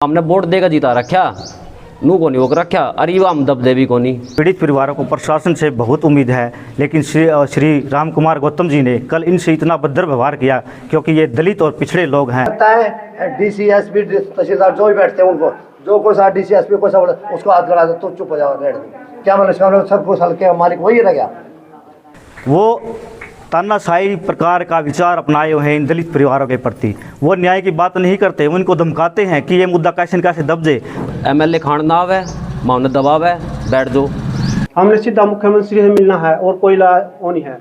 हमने वोट देकर जीता रखा नू को नहीं वो रखा। अरे हम दबदेवी को नहीं। पीड़ित परिवारों को प्रशासन से बहुत उम्मीद है, लेकिन श्री राम कुमार गौतम जी ने कल इनसे इतना भद्र व्यवहार किया क्योंकि ये दलित और पिछड़े लोग हैं। डीसी एसपी तहसीलदार जो भी बैठते हैं उनको जो कोई सा डीसी एसपी को सब उसको हाथ लगा दो तो चुप हो जाओ, क्या मतलब सब कुछ हल्के मालिक वही रह गया। वो तानाशाही प्रकार का विचार अपनाए हुए हैं इन दलित परिवारों के प्रति। वो न्याय की बात नहीं करते, वो इनको धमकाते हैं कि ये मुद्दा कैसे न कैसे दब जाए। एमएलए खान नाव है, मामले दबाव है, बैठ दो। हमने सीधा मुख्यमंत्री से मिलना है और कोई वो नहीं है।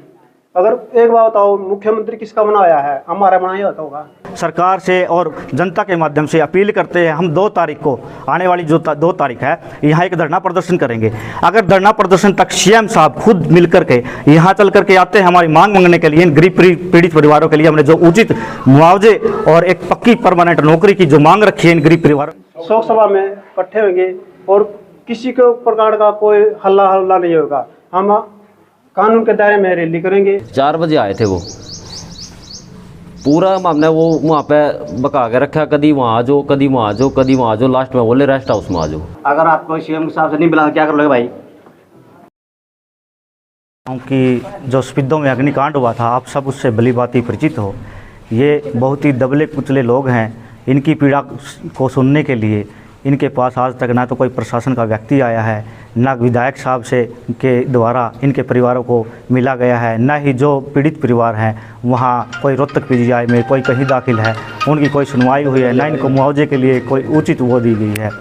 अगर एक बात बताओ, मुख्यमंत्री किसका बनाया है? हमारा बनाया होता होगा। सरकार से और जनता के माध्यम से अपील करते हैं, हम 2 तारीख को आने वाली जो 2 तारीख है यहाँ एक धरना प्रदर्शन करेंगे। अगर धरना प्रदर्शन तक सीएम साहब खुद मिल करके यहाँ चल करके आते हैं हमारी मांग मांगने के लिए, इन गरीब पीड़ित परिवारों के लिए हमने जो उचित मुआवजे और एक पक्की परमानेंट नौकरी की जो मांग रखी है इन गरीब परिवारों। शोक सभा में इकट्ठे होंगे और किसी को प्रकार का कोई हल्ला नहीं होगा। हम कानून के दायरे में रैली करेंगे। 4 बजे आए थे वो, पूरा हमने वो वहाँ पे बका के रखा, कदी वहाँ आ जाओ, कदी वहाँ आ जाओ, कदी वहाँ आ जाओ, लास्ट में बोले रेस्ट हाउस में आ जाओ। अगर आपको सीएम साहब से नहीं मिला क्या कर लोगे भाई? क्योंकि जो स्पिद्दों में अग्निकांड हुआ था, आप सब उससे भली भांति परिचित हो। ये बहुत ही दबले कुचले लोग हैं। इनकी पीड़ा को सुनने के लिए इनके पास आज तक ना तो कोई प्रशासन का व्यक्ति आया है, ना विधायक साहब से के द्वारा इनके परिवारों को मिला गया है, ना ही जो पीड़ित परिवार हैं वहाँ कोई रोहतक पीजीआई में कोई कहीं दाखिल है उनकी कोई सुनवाई हुई है, ना इनको मुआवजे के लिए कोई उचित वो दी गई है।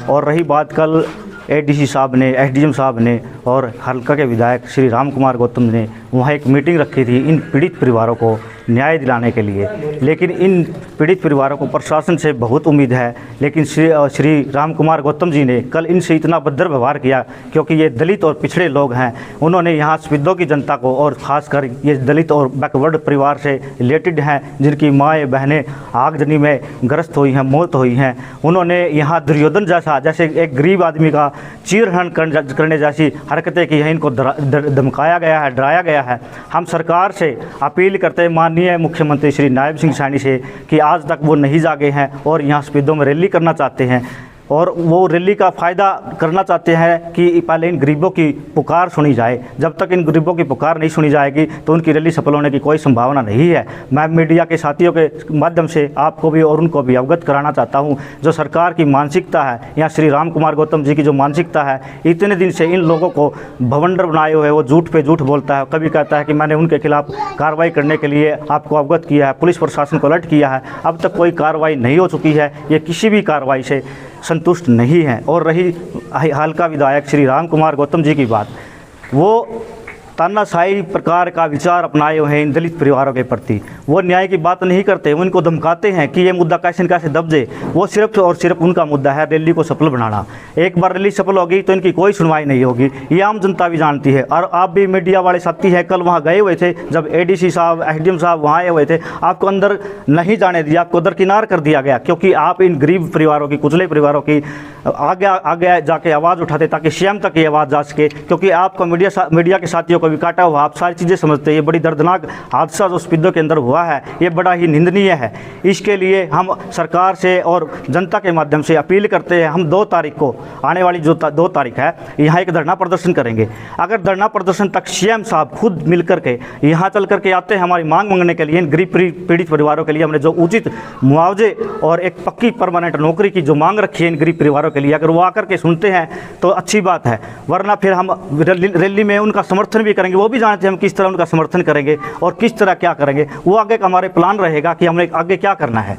और रही बात कल एडीसी साहब ने, एसडीएम साहब ने और हल्का के विधायक श्री राम कुमार गौतम ने वहाँ एक मीटिंग रखी थी इन पीड़ित परिवारों को न्याय दिलाने के लिए, लेकिन इन पीड़ित परिवारों को प्रशासन से बहुत उम्मीद है, लेकिन श्री राम कुमार गौतम जी ने कल इनसे इतना भद्र व्यवहार किया क्योंकि ये दलित और पिछड़े लोग हैं। उन्होंने यहाँ स्पिद्दों की जनता को और ख़ासकर ये दलित और बैकवर्ड परिवार से रिलेटेड हैं जिनकी माएँ बहनें आगजनी में ग्रस्त हुई हैं, मौत हुई हैं, उन्होंने यहाँ दुर्योधन जैसे एक गरीब आदमी का चीरहरण करने जैसी हरकतें की हैं। इनको धमकाया गया है, डराया गया है। हम सरकार से अपील करते हैं माननीय मुख्यमंत्री श्री नायब सिंह सैनी से कि आज तक वो नहीं जागे हैं और यहाँ स्पिद्दों में रैली करना चाहते हैं और वो रैली का फ़ायदा करना चाहते हैं कि पहले इन गरीबों की पुकार सुनी जाए। जब तक इन गरीबों की पुकार नहीं सुनी जाएगी तो उनकी रैली सफल होने की कोई संभावना नहीं है। मैं मीडिया के साथियों के माध्यम से आपको भी और उनको भी अवगत कराना चाहता हूं, जो सरकार की मानसिकता है या श्री राम कुमार गौतम जी की जो मानसिकता है, इतने दिन से इन लोगों को भवंडर बनाए हुए वो झूठ पे झूठ बोलता है। कभी कहता है कि मैंने उनके खिलाफ कार्रवाई करने के लिए आपको अवगत किया है, पुलिस प्रशासन को अलर्ट किया है, अब तक कोई कार्रवाई नहीं हो चुकी है। ये किसी भी कार्रवाई से संतुष्ट नहीं है। और रही हल्का विधायक श्री राम कुमार गौतम जी की बात, वो तानाशाही प्रकार का विचार अपनाए हुए हैं इन दलित परिवारों के प्रति। वो न्याय की बात नहीं करते, वो इनको धमकाते हैं कि ये मुद्दा कैसे न कैसे दब जाए। वो सिर्फ और सिर्फ उनका मुद्दा है रैली को सफल बनाना। एक बार रैली सफल होगी तो इनकी कोई सुनवाई नहीं होगी, ये आम जनता भी जानती है। और आप भी मीडिया वाले साथी हैं, कल वहाँ गए हुए थे, जब एडीसी साहब, एसडीएम साहब वहाँ आए हुए थे, आपको अंदर नहीं जाने दिया, आपको दरकिनार कर दिया गया क्योंकि आप इन गरीब परिवारों की, कुचले परिवारों की आगे जाके आवाज़ उठाते ताकि सीएम तक ये आवाज़ जा सके। क्योंकि आपको मीडिया के साथियों को भी काटा हुआ, आप सारी चीज़ें समझते हैं। ये बड़ी दर्दनाक हादसा जो स्पिद्दों के अंदर हुआ है, ये बड़ा ही निंदनीय है। इसके लिए हम सरकार से और जनता के माध्यम से अपील करते हैं, हम 2 तारीख को आने वाली जो 2 तारीख है यहाँ एक धरना प्रदर्शन करेंगे। अगर धरना प्रदर्शन तक सीएम साहब खुद मिल करके यहाँ चल करके आते हैं हमारी मांग मांगने के लिए, इन गरीब पीड़ित परिवारों के लिए हमने जो उचित मुआवजे और एक पक्की परमानेंट नौकरी की जो मांग रखी है इन गरीब परिवारों के लिए, अगर वो आकर के सुनते हैं तो अच्छी बात है, वरना फिर हम रैली में उनका समर्थन भी करेंगे। वो भी जानते हैं हम किस तरह उनका समर्थन करेंगे और किस तरह क्या करेंगे। वो आगे का हमारे प्लान रहेगा कि हमें आगे क्या करना है।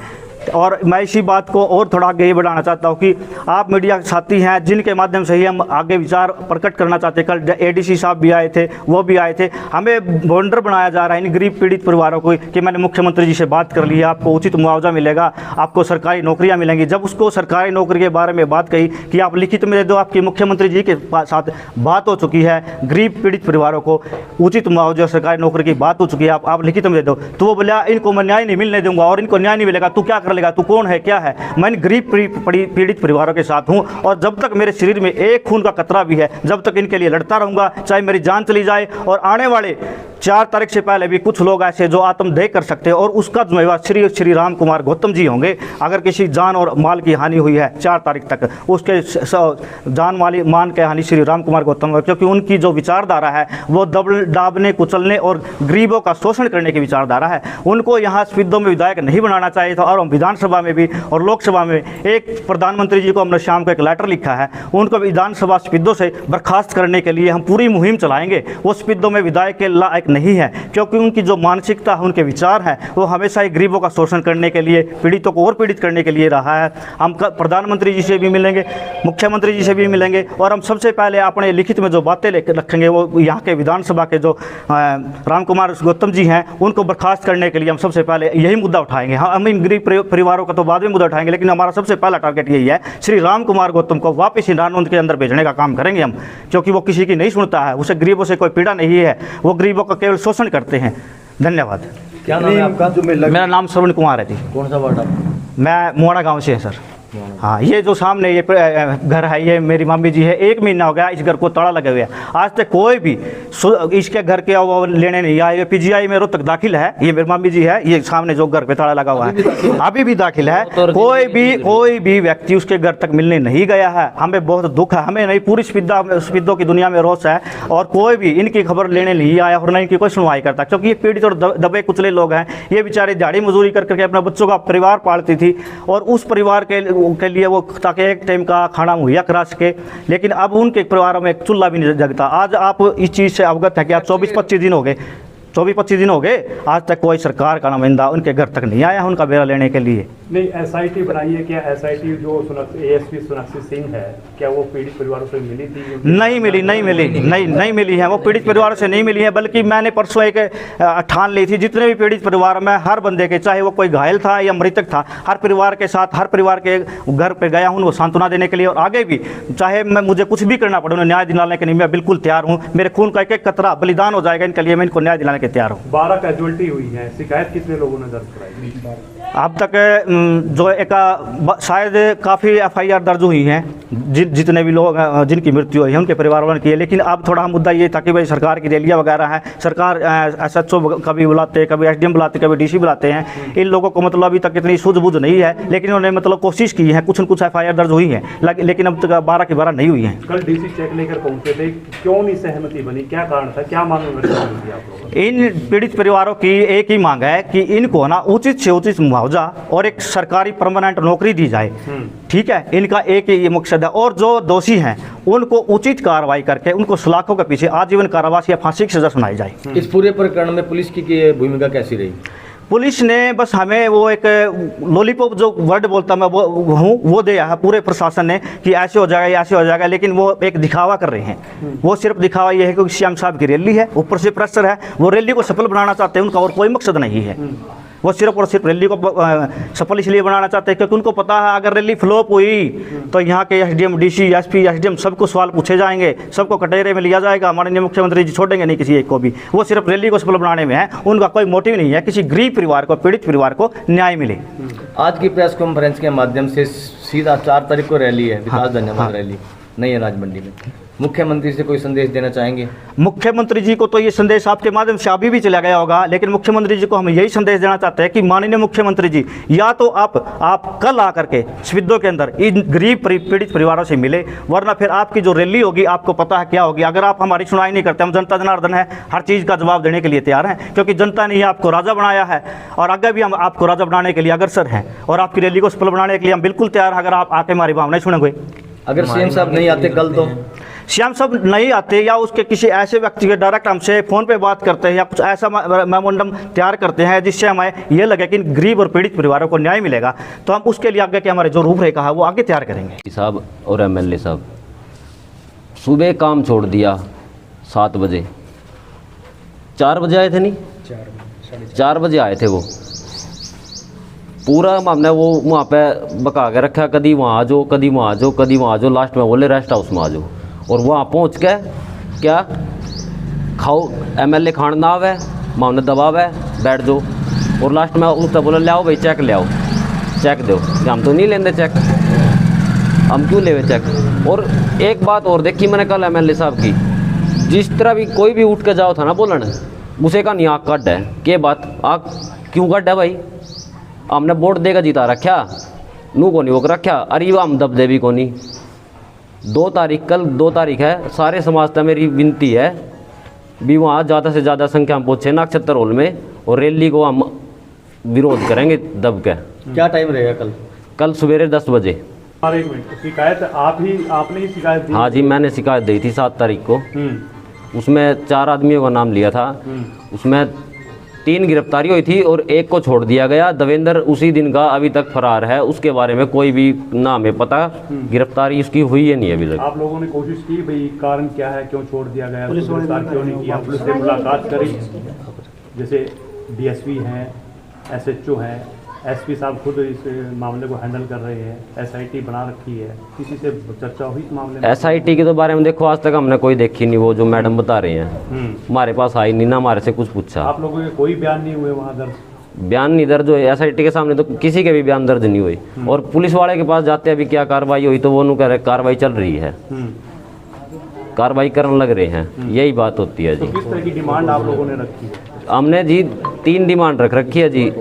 और मैं इसी बात को और थोड़ा आगे ये बढ़ाना चाहता हूँ कि आप मीडिया के साथी हैं जिनके माध्यम से ही हम आगे विचार प्रकट करना चाहते हैं। कल एडीसी साहब भी आए थे, वो भी आए थे। हमें बॉन्डर बनाया जा रहा है इन गरीब पीड़ित परिवारों को कि मैंने मुख्यमंत्री जी से बात कर ली है, आपको उचित मुआवजा मिलेगा, आपको सरकारी नौकरियाँ मिलेंगी। जब उसको सरकारी नौकरी के बारे में बात कही कि आप लिखित में दे दो, आपकी मुख्यमंत्री जी के साथ बात हो चुकी है, गरीब पीड़ित परिवारों को उचित मुआवजा सरकारी नौकरी की बात हो चुकी है, आप लिखित में दे दो, तो वो बोला इनको मैं न्याय नहीं मिलने दूंगा और इनको न्याय नहीं मिलेगा, तू क्या कर लगा तू कौन है क्या है। मैं गरीब पीड़ित परिवारों के साथ हूँ और जब तक मेरे शरीर में एक खून का कतरा भी है जब तक इनके लिए लड़ता रहूँगा, चाहे मेरी जान चली जाए। और आने वाले 4 तारीख से पहले भी कुछ लोग ऐसे जो आत्मदेह कर सकते हैं और उसका जिम्मेवार श्री राम कुमार गौतम जी होंगे। अगर किसी जान और माल की हानि हुई है 4 तारीख तक, उसके जान माली मान के हानि श्री राम कुमार गौतम, क्योंकि उनकी जो विचारधारा है वो दाबने कुचलने और गरीबों का शोषण करने की विचारधारा है। उनको यहाँ स्पिद्दो में विधायक नहीं बनाना चाहिए था। और हम विधानसभा में भी और लोकसभा में एक प्रधानमंत्री जी को हमने शाम को एक लेटर लिखा है, उनको विधानसभा स्पिद्दो से बर्खास्त करने के लिए हम पूरी मुहिम चलाएंगे। वो स्पिद्दो में विधायक के लायक नहीं है क्योंकि उनकी जो मानसिकता है, उनके विचार हैं, वो हमेशा ही गरीबों का शोषण करने के लिए, पीड़ितों को और पीड़ित करने के लिए रहा है। हम प्रधानमंत्री जी से भी मिलेंगे, मुख्यमंत्री जी से भी मिलेंगे और हम सबसे पहले अपने लिखित में जो बातें रखेंगे वो यहाँ के विधानसभा के जो राम कुमार गौतम जी हैं उनको बर्खास्त करने के लिए हम सबसे पहले यही मुद्दा उठाएंगे। हम इन गरीब परिवारों का तो बाद में मुद्दा उठाएंगे, लेकिन हमारा सबसे पहला टारगेट यही है, श्री राम कुमार गौतम को वापस हिंडानंद के अंदर भेजने का काम करेंगे हम, क्योंकि वो किसी की नहीं सुनता है, उसे गरीबों से कोई पीड़ा नहीं है, वो गरीबों का केवल शोषण करते हैं। धन्यवाद। क्या नाम है आपका? मेरा नाम श्रवण कुमार है जी। कौन सा वार्ड आप? मैं मोड़ा गांव से है सर। हाँ, ये जो सामने ये घर है, ये मेरी मम्मी जी है। 1 महीना हो गया इस घर को ताला लगे हुए है, आज तक कोई भी इसके घर के वो लेने नहीं आए। PGI में रोहतक दाखिल है, ये मेरी मम्मी जी है। ये सामने जो घर पे ताला लगा हुआ है अभी भी दाखिल है। कोई भी व्यक्ति उसके घर तक मिलने नहीं गया है। हमें बहुत दुख है, हमें नहीं, पूरी स्पिद्दो की दुनिया में रोष है और कोई भी इनकी खबर लेने नहीं आया और न इनकी कोई सुनवाई करता, क्योंकि ये पीड़ित और दबे कुचले लोग हैं। ये बेचारे दिहाड़ी मजदूरी करके अपने बच्चों का परिवार पालती थी और उस परिवार के लिए वो ताकि एक टाइम का खाना मुहैया करा सके, लेकिन अब उनके परिवारों में एक चूल्हा भी नहीं जगता। आज आप इस चीज़ से अवगत है कि आज 24-25 दिन हो गए, 24-25 दिन हो गए, आज तक कोई सरकार का नुमाइंदा उनके घर तक नहीं आया उनका बेरा लेने के लिए। नहीं, SIT बनाई है क्या? SIT जो ASP सोनाक्षी सिंह है, क्या वो पीड़ित परिवारों से मिली थी? नहीं मिली है, वो पीड़ित परिवारों से नहीं मिली है। बल्कि मैंने परसों एक ठान ली थी, जितने भी पीड़ित परिवार में हर बंदे के, चाहे वो कोई घायल था या मृतक था, हर परिवार के साथ, हर परिवार के घर पर गया हूँ वो सांत्वना देने के लिए। और आगे भी चाहे मुझे कुछ भी करना पड़े, उन्हें न्याय दिलाने के लिए मैं बिल्कुल तैयार हूँ। मेरे खून का एक कतरा बलिदान हो जाएगा इनके लिए, मैं इनको न्याय दिलाने के तैयार हूँ। 12 कैजुअल्टी हुई है, शिकायत कितने लोगों ने दर्ज कराई? अब तक जो एक शायद काफ़ी FIR दर्ज हुई हैं, जितने भी लोग जिनकी मृत्यु हुई है उनके परिवार वालों की है। लेकिन अब थोड़ा मुद्दा ये था कि भाई सरकार की रैलियाँ वगैरह हैं, सरकार SHO कभी बुलाते हैं, कभी SDM बुलाते, कभी DC बुलाते हैं। इन लोगों को मतलब अभी तक इतनी सूझबूझ नहीं है, लेकिन उन्होंने मतलब कोशिश की है, कुछ न कुछ FIR दर्ज हुई है, लेकिन अब तक 12 की 12 नहीं हुई हैं। कल DC चेक लेकर पहुँचे थे, क्यों नहीं सहमति बनी, क्या कारण था, क्या मांग में थी आप लोगों? इन पीड़ित परिवारों की एक ही मांग है कि इनको ना उचित से उचित मुआवजा और एक सरकारी परमानेंट नौकरी दी जाए। ठीक है, इनका एक ही मकसद है। और जो दोषी हैं उनको उचित कार्रवाई करके उनको सलाखों के पीछे आजीवन कारावास या फांसी की सजा सुनाई जाए। इस पूरे प्रकरण में पुलिस की भूमिका कैसी रही? पुलिस ने बस हमें वो एक लॉलीपॉप जो वर्ड बोलता मैं वो दिया है पूरे प्रशासन ने कि ऐसे हो जाएगा, ऐसे हो जाएगा, लेकिन वो एक दिखावा कर रहे हैं। वो सिर्फ दिखावा ये है कि श्याम साहब की रैली है, ऊपर से प्रेशर है, वो रैली को सफल बनाना चाहते हैं, उनका और कोई मकसद नहीं है। वो सिर्फ और सिर्फ रैली को सफल इसलिए बनाना चाहते हैं क्योंकि उनको पता है अगर रैली फ्लॉप हुई तो यहाँ के SDM, DC, SP, SDM सबको सवाल पूछे जाएंगे, सबको कटघरे में लिया जाएगा, माननीय मुख्यमंत्री जी छोड़ेंगे नहीं किसी एक को भी। वो सिर्फ रैली को सफल बनाने में है, उनका कोई मोटिव नहीं है किसी गरीब परिवार को, पीड़ित परिवार को न्याय मिले। आज की प्रेस कॉन्फ्रेंस के माध्यम से सीधा 4 तारीख को रैली है, विकास धन्यवाद रैली नई अनाज मंडी में, मुख्यमंत्री से कोई संदेश देना चाहेंगे? मुख्यमंत्री जी को तो ये संदेश आपके माध्यम से अभी भी चला गया होगा, लेकिन मुख्यमंत्री जी को हम यही संदेश देना चाहते हैं कि माननीय मुख्यमंत्री जी, या तो आप कल आकर के स्पिद्दो के अंदर इन गरीब पीड़ित परिवारों से मिले, वरना फिर आपकी जो रैली होगी आपको पता है क्या होगी। अगर आप हमारी सुनवाई नहीं करते, हम जनता जनार्दन है, हर चीज़ का जवाब देने के लिए तैयार हैं, क्योंकि जनता ने आपको राजा बनाया है और आगे भी हम आपको राजा बनाने के लिए अग्रसर हैं और आपकी रैली को सफल बनाने के लिए हम बिल्कुल तैयार हैं, अगर आप आके हमारी भावनाएं सुनेंगे। अगर CM साहब नहीं आते कल, तो श्याम साहब नहीं आते या उसके किसी ऐसे व्यक्ति के डायरेक्ट हमसे फ़ोन पे बात करते हैं या कुछ ऐसा मेमोरेंडम तैयार करते हैं जिससे हमें ये लगे कि गरीब और पीड़ित परिवारों को न्याय मिलेगा, तो हम उसके लिए आगे के हमारे जो रूपरेखा है वो आगे तैयार करेंगे। साहब और MLA साहब सुबह काम छोड़ दिया 7 बजे, 4 बजे आए थे, नहीं 4 बजे आए थे। वो पूरा हमने वो वहाँ पे बका के रखा, कभी वहाँ आ जाओ, कभी वहाँ आ जाओ, कभी वहाँ आ जाओ, लास्ट में बोले रेस्ट हाउस में आ जाओ। और वहाँ पहुँच के क्या खाओ, MLA खान ना आवे, मामले दबाव है, बैठ जाओ। और लास्ट में उससे बोला ले आओ भाई चेक ले आओ, चेक दो, हम तो नहीं लेंगे चेक, हम क्यों लेवे चेक। और एक बात और देखी मैंने कल एमएलए साहब की, जिस तरह भी कोई भी उठ के जाओ था ना बोलन, उसे का नहीं आँख कट है, के बात आँख क्यों कट है भाई, हमने वोट देकर जीता रखा, नू को नहीं वो रखा, अरे वो हम दबदे भी को नहीं। 2 तारीख, कल 2 तारीख है, सारे समाज का मेरी विनती है भी वहाँ ज़्यादा से ज़्यादा संख्या में पहुँचे नक्षत्र हॉल में, और रैली को हम विरोध करेंगे दब के। क्या टाइम रहेगा कल? कल सवेरे 10 बजे। और 1 मिनट, शिकायत आपने ही शिकायत दी? हाँ जी, मैंने शिकायत दी थी 7 तारीख को। उसमें 4 आदमियों का नाम लिया था, उसमें 3 गिरफ्तारी हुई थी और 1 को छोड़ दिया गया। देवेंद्र उसी दिन का अभी तक फरार है, उसके बारे में कोई भी ना हमें पता, गिरफ्तारी उसकी हुई है नहीं अभी तक। आप लोगों ने कोशिश की भाई कारण क्या है, क्यों छोड़ दिया गया, गिरफ्तार क्यों नहीं किया, पुलिस से मुलाकात करी? जैसे डीएसपी हैं, एसएचओ हैं, एसपी साहब खुद इस मामले को हैंडल कर रहे हैं, एसआईटी बना रखी है, किसी से चर्चा हुई इस मामले में? एसआईटी के तो बारे में देखो आज तक हमने कोई देखी नहीं, वो जो मैडम बता रहे हैं हमारे पास आई नहीं, ना हमारे से कुछ पूछा। आप लोगों के कोई बयान नहीं हुए वहाँ दर्ज? बयान नहीं दर्ज हुए एसआईटी के सामने, तो किसी के भी बयान दर्ज नहीं हुई। और पुलिस वाले के पास जाते अभी क्या कार्रवाई हुई, तो वो उन्होंने कह रहे कार्रवाई चल रही है, कार्रवाई करने लग रहे हैं, यही बात होती है जी। तो किस तरह की डिमांड आप लोगों ने रखी? हमने जी 3 डिमांड रख रखी है जी,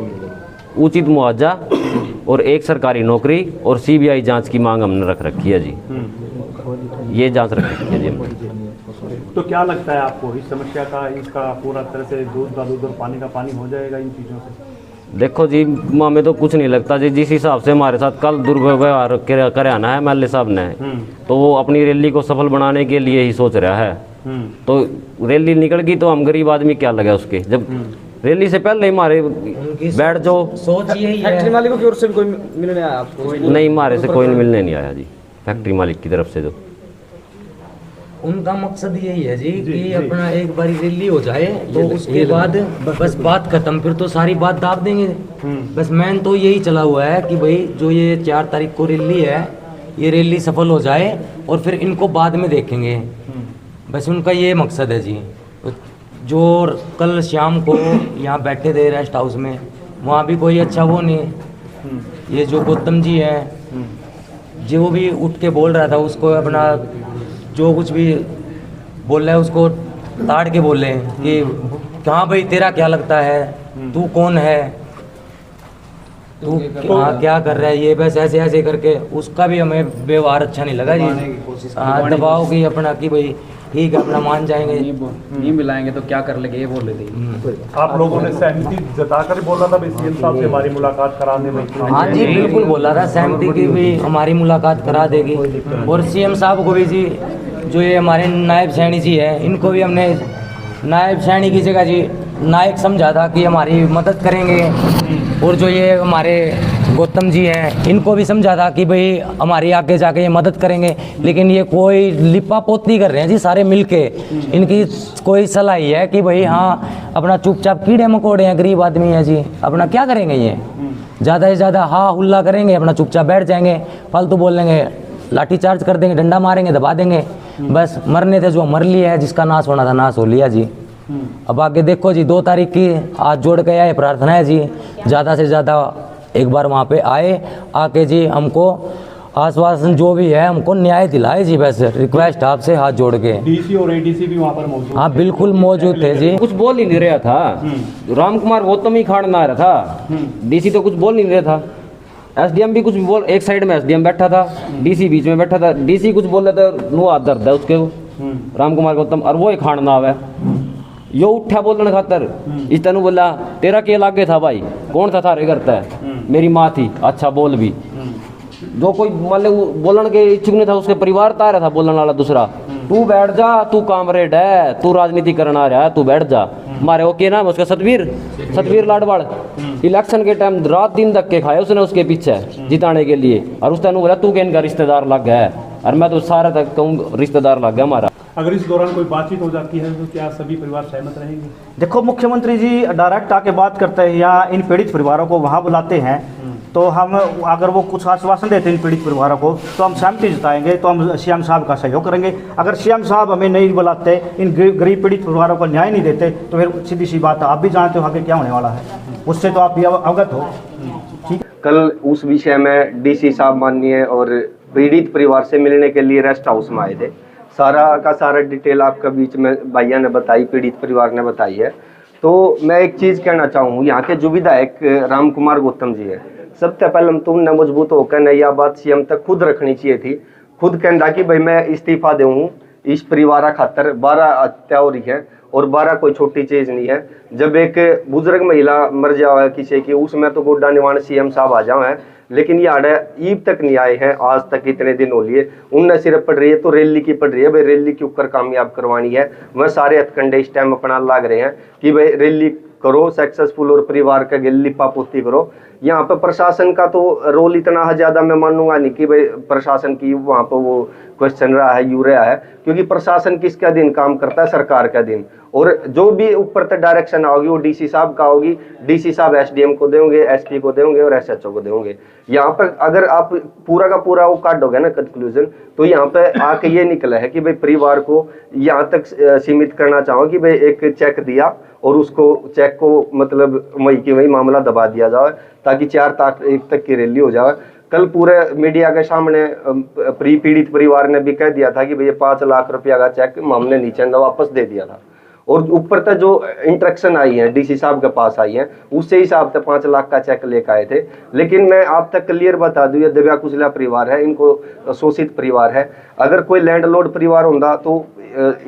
उचित मुआवजा और 1 सरकारी नौकरी और सीबीआई जांच की मांग हमने रख रखी है जी, ये जांच रख रखी है जी। तो क्या लगता है आपको इस समस्या का, इसका पूरा तरह से दूध का दूध और पानी का पानी हो जाएगा इन चीज़ों से? देखो जी, हमें तो कुछ नहीं लगता जी, जिस हिसाब से हमारे साथ कल दुर्व्यवहार कराना है एमएलए साहब ने, तो वो अपनी रैली को सफल बनाने के लिए ही सोच रहा है। तो रैली निकल गई तो हम गरीब आदमी क्या लगा उसके, जब रैली से पहले हमारे बैठ जो सोच यही है। फैक्ट्री मालिकों की ओर से भी कोई मिलने आया आपको? नहीं, हमारे से कोई मिलने नहीं आया जी, फैक्ट्री मालिक की तरफ से। जो उनका मकसद यही है जी कि अपना एक बारी रैली हो जाए तो उसके बाद बस बात खत्म, फिर तो सारी बात दाब देंगे। बस मैन तो यही चला हुआ है कि भाई जो ये 4 तारीख को रैली है, ये रैली सफल हो जाए और फिर इनको बाद में देखेंगे, बस उनका ये मकसद है जी। जो कल शाम को यहाँ बैठे थे रेस्ट हाउस में, वहाँ भी कोई अच्छा वो नहीं, ये जो गौतम जी हैं, जो भी उठ के बोल रहा था उसको अपना जो कुछ भी बोल रहा है उसको ताड़ के बोल रहे हैं कि हाँ भाई तेरा क्या लगता है, तू कौन है, तू क्या कर रहा है, ये बस ऐसे ऐसे करके उसका भी हमें व्यवहार अच्छा नहीं लगा जी। हाँ, दबाव की अपना कि भाई ठीक है अपना मान जाएंगे, नहीं मिलाएंगे तो क्या कर लेंगे, ये बोल रहे थे। आप लोगों ने सहमति जताकर बोल रहा था भाई सीएम साहब से हमारी मुलाकात कराने में? हाँ जी बिल्कुल बोला था, सहमति की भी हमारी मुलाकात करा देगी। और सीएम साहब को भी जी, जो ये हमारे नायब सैनी जी हैं, इनको भी हमने नायब सैनी की जगह जी नायक समझा था कि हमारी मदद करेंगे। और जो ये हमारे गौतम जी हैं, इनको भी समझा था कि भाई हमारी आगे जाके ये मदद करेंगे, लेकिन ये कोई लिपा पोती कर रहे हैं जी सारे मिलके। इनकी कोई सलाह ही है कि भाई हाँ अपना चुपचाप कीड़े मकोड़े हैं, गरीब आदमी है जी, अपना क्या करेंगे, ये ज़्यादा से ज़्यादा हाँ हुल्ला करेंगे, अपना चुपचाप बैठ जाएंगे, फालतू बोल लेंगे, लाठी चार्ज कर देंगे, डंडा मारेंगे, दबा देंगे, बस मरने थे जो मर लिया है, जिसका नाश होना था नाश हो लिया जी। अब आगे देखो जी, 2 तारीख की आज जोड़ के आए, प्रार्थना है जी ज़्यादा से ज़्यादा एक बार वहाँ पे आए, आके जी हमको आश्वासन जो भी है हमको न्याय दिलाए जी, बस रिक्वेस्ट आपसे हाथ जोड़ के। डीसी और एडीसी भी वहाँ पर मौजूद? हाँ बिल्कुल मौजूद थे जी। कुछ बोल ही नहीं रहा था, राम कुमार गौतम ही खाड़ ना रहा था, डीसी तो कुछ बोल नहीं रहा था, एसडीएम भी कुछ भी बोल, एक साइड में एसडीएम बैठा था, डीसी बीच में बैठा था, डीसी कुछ बोल रहा था, नो हाथ दर्द है उसके राम कुमार गौतम, और वो ही खाड़ ना आवे, यो उठा बोलने खातर इस तनु बोला तेरा के लागे था भाई, कौन था थारे करता है, मेरी माँ थी, अच्छा बोल भी। जो कोई मतलब बोलने के इच्छुक नहीं था उसके परिवार तो आ रहा था बोलने वाला दूसरा, तू बैठ जा, तू कामरेड है, तू राजनीति करना आ रहा है, तू बैठ जा। हमारे वो क्या नाम उसका, सतवीर लाडवाड़, इलेक्शन के टाइम रात दिन धक्के खाए उसने उसके पीछे जिताने के लिए, और उस टाइम बोला तू क्या इनका रिश्तेदार लग गया है, और मैं तो सारा तक कहूँ रिश्तेदार लग गया हमारा। अगर इस दौरान कोई बातचीत हो जाती है तो क्या सभी परिवार सहमत रहेंगे? देखो मुख्यमंत्री जी डायरेक्ट आके बात करते हैं या इन पीड़ित परिवारों को वहाँ बुलाते हैं, तो हम अगर वो कुछ आश्वासन देते हैं इन पीड़ित परिवारों को तो हम सहमति जताएंगे, तो हम सीएम साहब का सहयोग करेंगे। अगर सीएम साहब हमें नहीं बुलाते, इन गरीब पीड़ित परिवारों को न्याय नहीं देते, तो फिर सीधी सी बात है, आप भी जानते हो आगे क्या होने वाला है, उससे तो आप भी अवगत हो। ठीक। कल उस विषय में डीसी साहब माननीय और पीड़ित परिवार से मिलने के लिए रेस्ट हाउस में आए थे। सारा का सारा डिटेल आपका बीच में भैया ने बताई, पीड़ित परिवार ने बताई है। तो मैं एक चीज़ कहना चाहूँ, यहाँ के जो विधायक राम कुमार गौतम जी है, सबसे पहले तो उनने मजबूत होकर न यह बात सीएम तक खुद रखनी चाहिए थी। खुद कहना कि भाई मैं इस्तीफा दूँ, इस परिवार खातर 12 हत्या हो रही है और 12 कोई छोटी चीज़ नहीं है। जब एक बुजुर्ग महिला मर जाए किसी की, उसमें तो गोड्डा निवाण सीएम साहब आ जाओ हैं, लेकिन ये आड़े ईब तक नहीं आए हैं आज तक, इतने दिन हो लिए। उनने सिर्फ पड़ रही है तो रैली की पड़ रही है, भाई रैली के ऊपर कामयाब करवानी है। वह सारे हथकंडे इस टाइम अपना लाग रहे हैं कि भाई रैली करो सक्सेसफुल और परिवार का लिपा पोती करो। यहाँ पर प्रशासन का तो रोल इतना ज़्यादा मैं मानूंगा नहीं कि भाई प्रशासन की वहाँ पर वो क्वेश्चन रहा है, यू रहा है, क्योंकि प्रशासन किसका दिन काम करता है, सरकार का दिन। और जो भी ऊपर तक डायरेक्शन आओगी वो डीसी साहब का होगी। डीसी साहब एसडीएम को देंगे, एसपी को देंगे और एसएचओ को देंगे। यहाँ पर अगर आप पूरा का पूरा वो काटोगे ना कंक्लूजन, तो यहाँ पे आके ये निकला है कि भाई परिवार को यहाँ तक सीमित करना चाहो कि भाई एक चेक दिया और उसको चेक को मतलब वही की वही मामला दबा दिया जाए ताकि 4 तारीख तक की रैली हो जाए। कल पूरे मीडिया के सामने पीड़ित परिवार ने भी कह दिया था कि भैया 5 लाख रुपया का चेक हमने नीचे वापस दे दिया था। और ऊपर तक जो इंस्ट्रक्शन आई है डीसी साहब के पास आई है, उससे हिसाब से 5 लाख का चेक लेकर आए थे। लेकिन मैं आप तक क्लियर बता दूं, ये दिव्या कुशला परिवार है, इनको शोषित परिवार है। अगर कोई लैंडलॉर्ड परिवार होता तो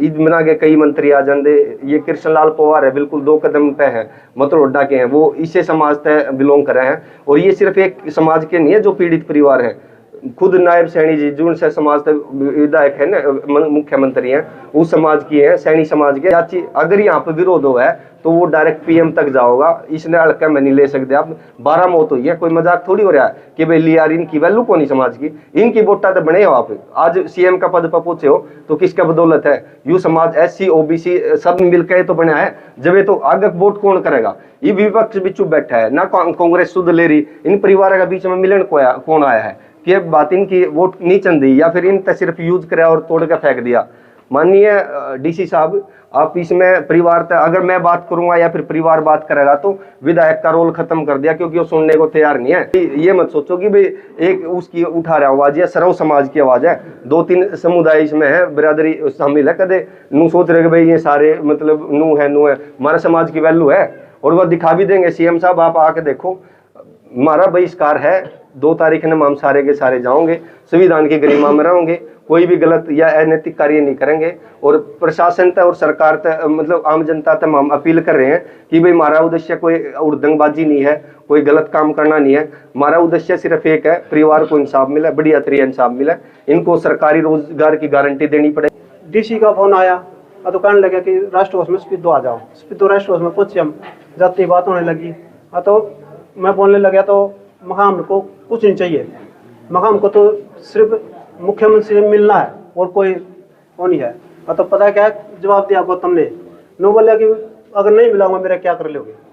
ईद मना के कई मंत्री आ जाते। ये कृष्णलाल पवार है, बिल्कुल 2 कदम पे है, मतरोडा के हैं, वो इसे समाज से बिलोंग कर रहे हैं। और ये सिर्फ एक समाज के नहीं है जो पीड़ित परिवार है, खुद नायब सैनी जी जो उनसे समाज से विधायक है ना, मुख्यमंत्री हैं, उस समाज की है, सैनी समाज के। अगर यहाँ पे विरोध हो है तो वो डायरेक्ट पीएम तक जाओगा। इसने हल्का में नहीं ले सकते आप। 12 मौत हुई है, कोई मजाक थोड़ी हो रहा है कि भाई यार इनकी वैल्यू कौन समाज की, इनकी वोटा तो बने हो आप। आज सीएम का पद पर पहुंचे हो तो किसका बदौलत है? यू समाज एससी ओबीसी सब मिलकर तो बना है। जब ये तो आगे वोट कौन करेगा? ये विपक्ष भी चुप बैठा है ना, कांग्रेस सुध ले रही। इन परिवारों के बीच में मिलन कौन आया है कि बात इनकी वोट नहीं चल दी या फिर इन सिर्फ यूज कराया और तोड़ के फेंक दिया। माननीय डीसी साहब, आप इसमें परिवार तक अगर मैं बात करूंगा या फिर परिवार बात करेगा तो विधायक का रोल खत्म कर दिया, क्योंकि वो सुनने को तैयार नहीं है। ये मत सोचो कि भाई एक उसकी उठा रहा आवाज है, सर्व समाज की आवाज है। 2-3 समुदाय इसमें है, बिरादरी शामिल है। कदे नू सोच रहे भाई ये सारे मतलब नू है हमारे समाज की वैल्यू है। और वह दिखा भी देंगे। सीएम साहब आप आके देखो, हमारा बहिष्कार है, 2 तारीख ने हम सारे के सारे जाओगे, संविधान की गरिमा में रहोगे, कोई भी गलत या अनैतिक कार्य नहीं करेंगे। और प्रशासन तक और सरकार तक मतलब आम जनता तक हम अपील कर रहे हैं कि भाई हमारा उद्देश्य कोई उड़दंगबाजी नहीं है, कोई गलत काम करना नहीं है। हमारा उद्देश्य सिर्फ एक है, परिवार को इंसाफ मिले, बढ़िया तरीके इंसाफ मिले, इनको सरकारी रोजगार की गारंटी देनी पड़ेगी। डीसी का फोन आया तो कहने लगा कि राष्ट्र हाउस में स्पीडो आ जाओ। स्पीडो राष्ट्र हाउस में पहुंचे, हम जाती बात होने लगी। तो मैं बोलने लगा तो मकाम को कुछ नहीं चाहिए, मकाम को तो सिर्फ मुख्यमंत्री से मिलना है और कोई वो नहीं है। तो पता क्या जवाब दिया गौतम ने, नो बोला कि अगर नहीं मिलाऊंगा मेरा क्या कर लोगे।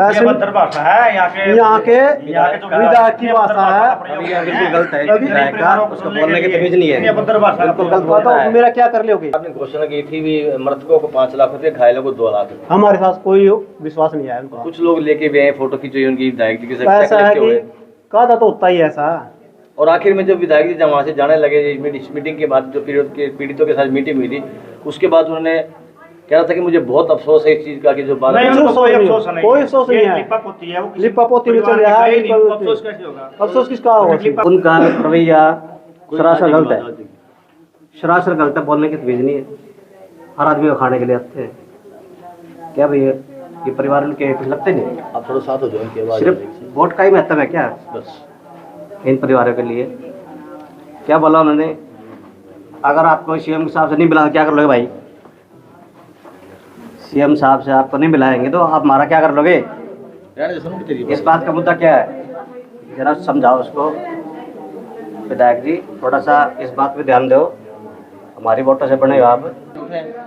ऐसे भाषा है यहाँ के विधायक की भाषा है, बिल्कुल गलत है, उसको बोलने की तमीज नहीं है, बिल्कुल गलत। तो मेरा क्या कर लोगे। आपने घोषणा की थी भी मृतकों को 5 लाख रुपए, घायलों को 2 लाख। हमारे साथ कोई विश्वास नहीं आया उनको। कुछ लोग लेके भी आए फोटो खींची उनकी विधायक जी के साथ, ऐसा है कि कहा था तो होता ही ऐसा। और आखिर में जब विधायक जी जब वहाँ से जाने लगे, इस मीटिंग के बाद जो पीड़ितों के साथ मीटिंग हुई थी, उसके बाद उन्होंने कह रहा था कि मुझे बहुत अफसोस है इस चीज का कि जो बात कोई अफसोस नहीं है, लिपा पोती में चल रहा है। अफसोस किसका होगा? उनका रवैया सरासर गलत है, सरासर गलत है, बोलने की तमीज नहीं है। हर आदमी को खाने के लिए आते हैं क्या भैया? ये परिवार के कुछ लगते नहीं। आप थोड़ा साथ हो जाओ इनके बाद। सिर्फ वोट का ही महत्व है क्या बस इन परिवारों के लिए? क्या बोला उन्होंने, अगर आपको सीएम के साहब से नहीं मिला क्या कर लोगे भाई? सीएम साहब से आपको नहीं मिलाएंगे तो आप हमारा क्या कर लोगे? इस बात का मुद्दा क्या है, जरा समझाओ उसको। विधायक जी थोड़ा सा इस बात पे ध्यान दो, हमारी वोटों से बने आप।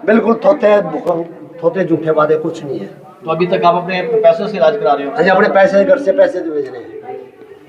बिल्कुल थोते झूठे वादे कुछ नहीं है। तो अभी तक आप अपने पैसों से इलाज करा रहे हो? अपने पैसे घर से पैसे भेज रहे हैं।